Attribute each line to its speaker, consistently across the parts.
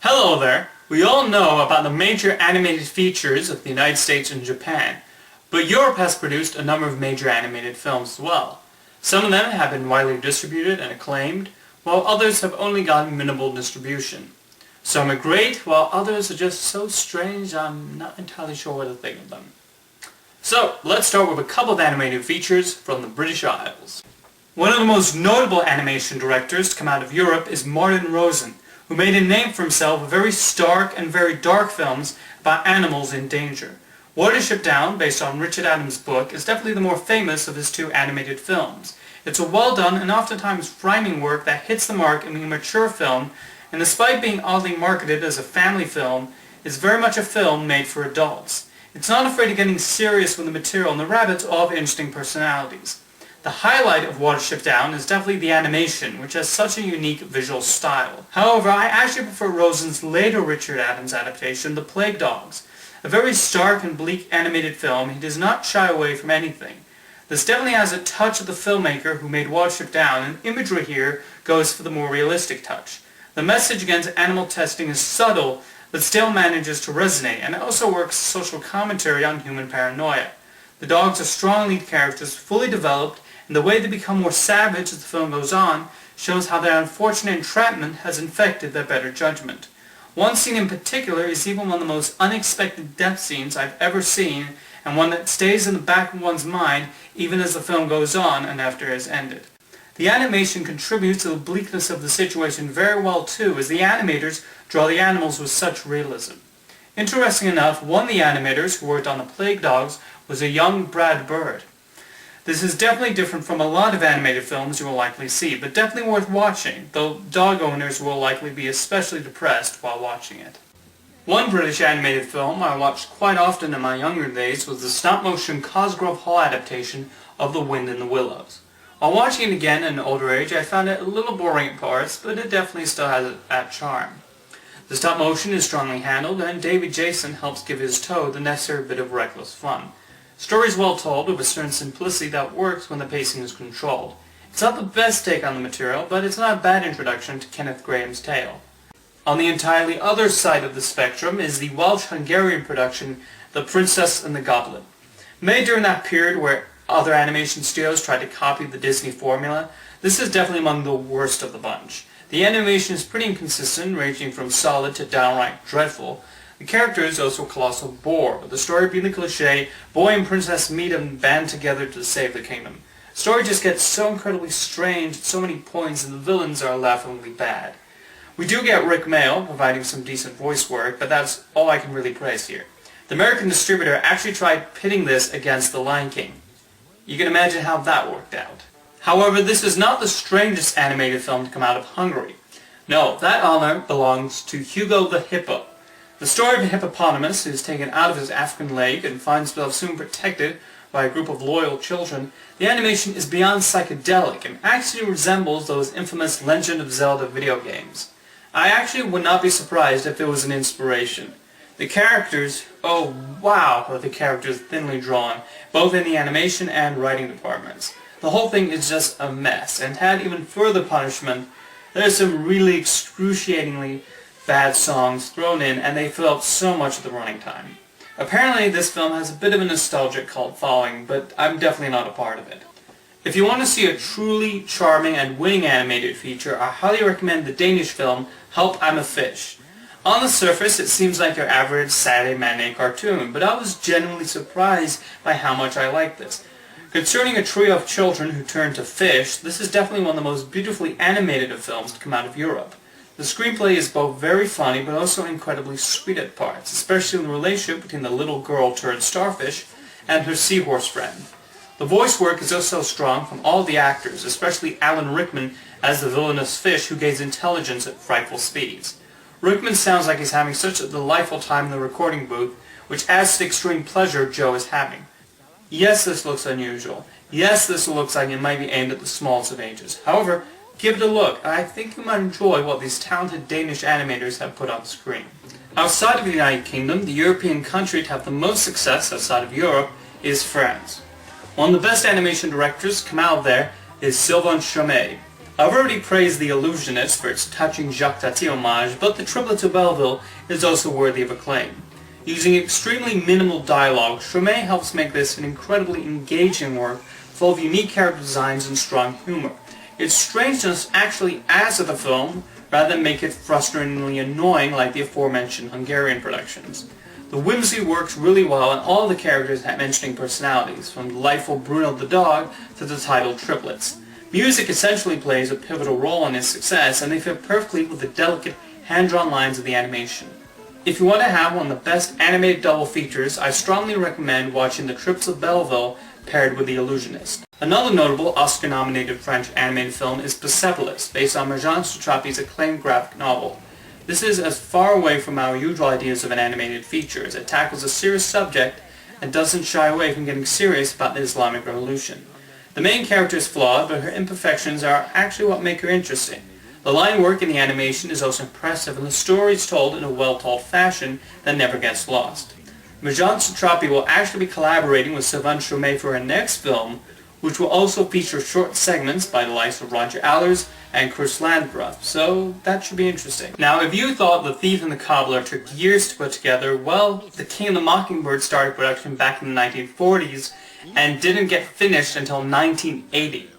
Speaker 1: Hello there! We all know about the major animated features of the United States and Japan, but Europe has produced a number of major animated films as well. Some of them have been widely distributed and acclaimed, while others have only gotten minimal distribution. Some are great, while others are just so strange I'm not entirely sure what to think of them. So, let's start with a couple of animated features from the British Isles. One of the most notable animation directors to come out of Europe is Martin Rosen, who made a name for himself with very stark and very dark films about animals in danger. Watership Down, based on Richard Adams' book, is definitely the more famous of his two animated films. It's a well-done and oftentimes frightening work that hits the mark in a mature film, and despite being oddly marketed as a family film, is very much a film made for adults. It's not afraid of getting serious with the material, and the rabbits all have interesting personalities. The highlight of Watership Down is definitely the animation, which has such a unique visual style. However, I actually prefer Rosen's later Richard Adams adaptation, The Plague Dogs. A very stark and bleak animated film, he does not shy away from anything. This definitely has a touch of the filmmaker who made Watership Down, and imagery here goes for the more realistic touch. The message against animal testing is subtle, but still manages to resonate, and it also works as social commentary on human paranoia. The dogs are strong lead characters, fully developed, and the way they become more savage as the film goes on shows how their unfortunate entrapment has infected their better judgment. One scene in particular is even one of the most unexpected death scenes I've ever seen, and one that stays in the back of one's mind even as the film goes on and after it has ended. The animation contributes to the bleakness of the situation very well too, as the animators draw the animals with such realism. Interesting enough, one of the animators who worked on The Plague Dogs was a young Brad Bird. This is definitely different from a lot of animated films you will likely see, but definitely worth watching, though dog owners will likely be especially depressed while watching it. One British animated film I watched quite often in my younger days was the stop-motion Cosgrove Hall adaptation of The Wind in the Willows. While watching it again at an older age, I found it a little boring at parts, but it definitely still has that charm. The stop-motion is strongly handled, and David Jason helps give his toe the necessary bit of reckless fun. The story is well told with a certain simplicity that works when the pacing is controlled. It's not the best take on the material, but it's not a bad introduction to Kenneth Grahame's tale. On the entirely other side of the spectrum is the Welsh-Hungarian production The Princess and the Goblet. Made during that period where other animation studios tried to copy the Disney formula, this is definitely among the worst of the bunch. The animation is pretty inconsistent, ranging from solid to downright dreadful. The character is also a colossal bore, with the story being the cliché, boy and princess meet and band together to save the kingdom. The story just gets so incredibly strange at so many points, and the villains are laughingly bad. We do get Rick Mail providing some decent voice work, but that's all I can really praise here. The American distributor actually tried pitting this against The Lion King. You can imagine how that worked out. However, this is not the strangest animated film to come out of Hungary. No, that honor belongs to Hugo the Hippo. The story of a hippopotamus who is taken out of his African lake and finds himself soon protected by a group of loyal children. The animation is beyond psychedelic and actually resembles those infamous Legend of Zelda video games. I actually would not be surprised if it was an inspiration. The characters, oh wow, are the characters thinly drawn, both in the animation and writing departments. The whole thing is just a mess, and had even further punishment, there's some really excruciatingly bad songs thrown in, and they fill up so much of the running time. Apparently this film has a bit of a nostalgic cult following, but I'm definitely not a part of it. If you want to see a truly charming and winning animated feature, I highly recommend the Danish film Help, I'm a Fish. On the surface it seems like your average Saturday matinee cartoon, but I was genuinely surprised by how much I liked this. Concerning a trio of children who turn to fish, this is definitely one of the most beautifully animated of films to come out of Europe. The screenplay is both very funny but also incredibly sweet at parts, especially in the relationship between the little girl turned starfish and her seahorse friend. The voice work is also strong from all the actors, especially Alan Rickman as the villainous fish who gains intelligence at frightful speeds. Rickman sounds like he's having such a delightful time in the recording booth, which adds to the extreme pleasure Joe is having. Yes, this looks unusual. Yes, this looks like it might be aimed at the smallest of ages. However, give it a look. I think you might enjoy what these talented Danish animators have put on screen. Outside of the United Kingdom, the European country to have the most success outside of Europe is France. One of the best animation directors to come out of there is Sylvain Chomet. I've already praised The Illusionist for its touching Jacques Tati homage, but The Triplets of Belleville is also worthy of acclaim. Using extremely minimal dialogue, Chomet helps make this an incredibly engaging work full of unique character designs and strong humor. Its strangeness actually adds to the film, rather than make it frustratingly annoying like the aforementioned Hungarian productions. The whimsy works really well, and all the characters have interesting personalities, from delightful Bruno the dog to the titled triplets. Music essentially plays a pivotal role in its success, and they fit perfectly with the delicate, hand-drawn lines of the animation. If you want to have one of the best animated double features, I strongly recommend watching The Triplets of Belleville paired with The Illusionist. Another notable Oscar-nominated French animated film is Persepolis, based on Marjane Satrapi's acclaimed graphic novel. This is as far away from our usual ideas of an animated feature, as it tackles a serious subject and doesn't shy away from getting serious about the Islamic Revolution. The main character is flawed, but her imperfections are actually what make her interesting. The line work in the animation is also impressive, and the story is told in a well-told fashion that never gets lost. Marjane Satrapi will actually be collaborating with Sylvain Chomet for her next film, which will also feature short segments by the likes of Roger Allers and Chris Landgraf, so that should be interesting. Now, if you thought The Thief and the Cobbler took years to put together, well, The King and the Mockingbird started production back in the 1940s and didn't get finished until 1980.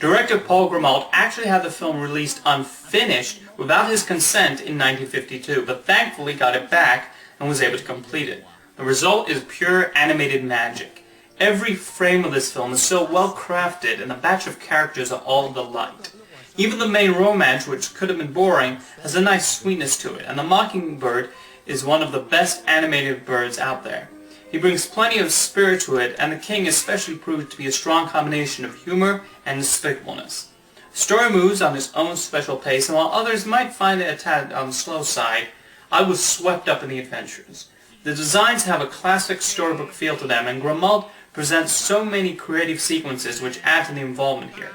Speaker 1: Director Paul Grimaud actually had the film released unfinished without his consent in 1952, but thankfully got it back and was able to complete it. The result is pure animated magic. Every frame of this film is so well crafted, and the batch of characters are all a delight. Even the main romance, which could have been boring, has a nice sweetness to it, and the Mockingbird is one of the best animated birds out there. He brings plenty of spirit to it, and the King especially proved to be a strong combination of humor and despicableness. The story moves on its own special pace, and while others might find it a tad on the slow side, I was swept up in the adventures. The designs have a classic storybook feel to them, and Grimaud presents so many creative sequences which add to the involvement here.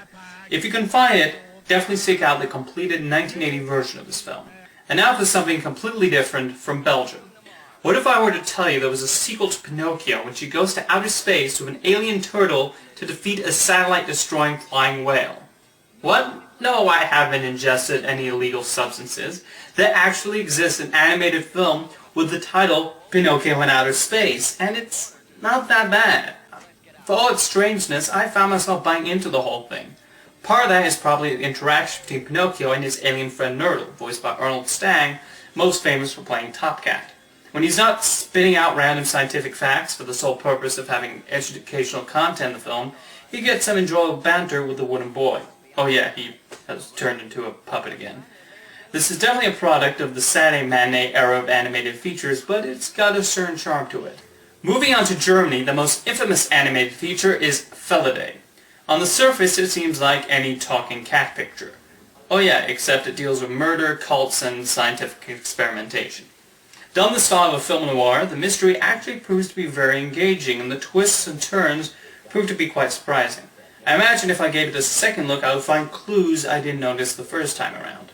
Speaker 1: If you can find it, definitely seek out the completed 1980 version of this film. And now for something completely different from Belgium. What if I were to tell you there was a sequel to Pinocchio, in which he goes to outer space with an alien turtle to defeat a satellite-destroying flying whale? What? No, I haven't ingested any illegal substances. There actually exists an animated film with the title Pinocchio in Outer Space, and it's not that bad. For all its strangeness, I found myself buying into the whole thing. Part of that is probably the interaction between Pinocchio and his alien friend Nerdle, voiced by Arnold Stang, most famous for playing Top Cat. When he's not spitting out random scientific facts for the sole purpose of having educational content in the film, he gets some enjoyable banter with the wooden boy. Oh yeah, he has turned into a puppet again. This is definitely a product of the Saturday matinee era of animated features, but it's got a certain charm to it. Moving on to Germany, the most infamous animated feature is Felidae. On the surface, it seems like any talking cat picture. Oh yeah, except it deals with murder, cults, and scientific experimentation. Done the style of a film noir, the mystery actually proves to be very engaging, and the twists and turns prove to be quite surprising. I imagine if I gave it a second look, I would find clues I didn't notice the first time around.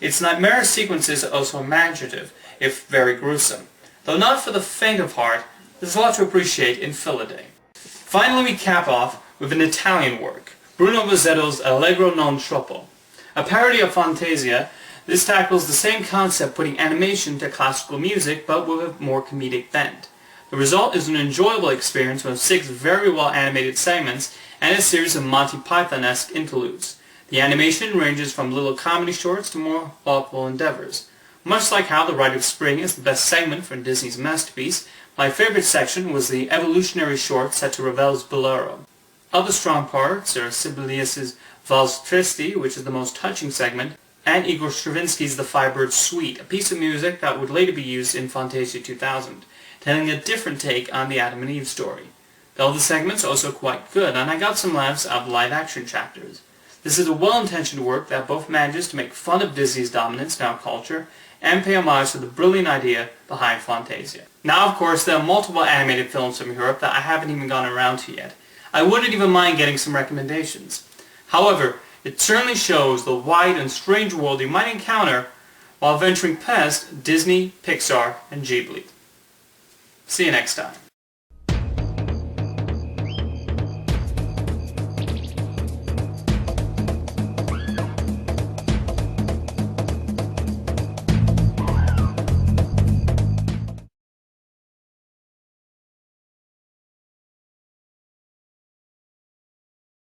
Speaker 1: Its nightmarish sequences are also imaginative, if very gruesome. Though not for the faint of heart, there's a lot to appreciate in Felidae. Finally, we cap off with an Italian work, Bruno Mazzetto's Allegro non troppo. A parody of Fantasia, this tackles the same concept, putting animation to classical music, but with a more comedic bent. The result is an enjoyable experience with 6 very well animated segments and a series of Monty Python-esque interludes. The animation ranges from little comedy shorts to more thoughtful endeavors. Much like how The Rite of Spring is the best segment for Disney's masterpiece, my favorite section was the evolutionary short set to Ravel's Bolero. Other strong parts are Sibelius's Valse Tristi, which is the most touching segment, and Igor Stravinsky's The Firebird Suite, a piece of music that would later be used in Fantasia 2000, telling a different take on the Adam and Eve story. The other segments are also quite good, and I got some laughs out of the live-action chapters. This is a well-intentioned work that both manages to make fun of Disney's dominance in our culture and pay homage to the brilliant idea behind Fantasia. Now, of course, there are multiple animated films from Europe that I haven't even gone around to yet. I wouldn't even mind getting some recommendations. However, it certainly shows the wide and strange world you might encounter while venturing past Disney, Pixar, and Ghibli. See you next time.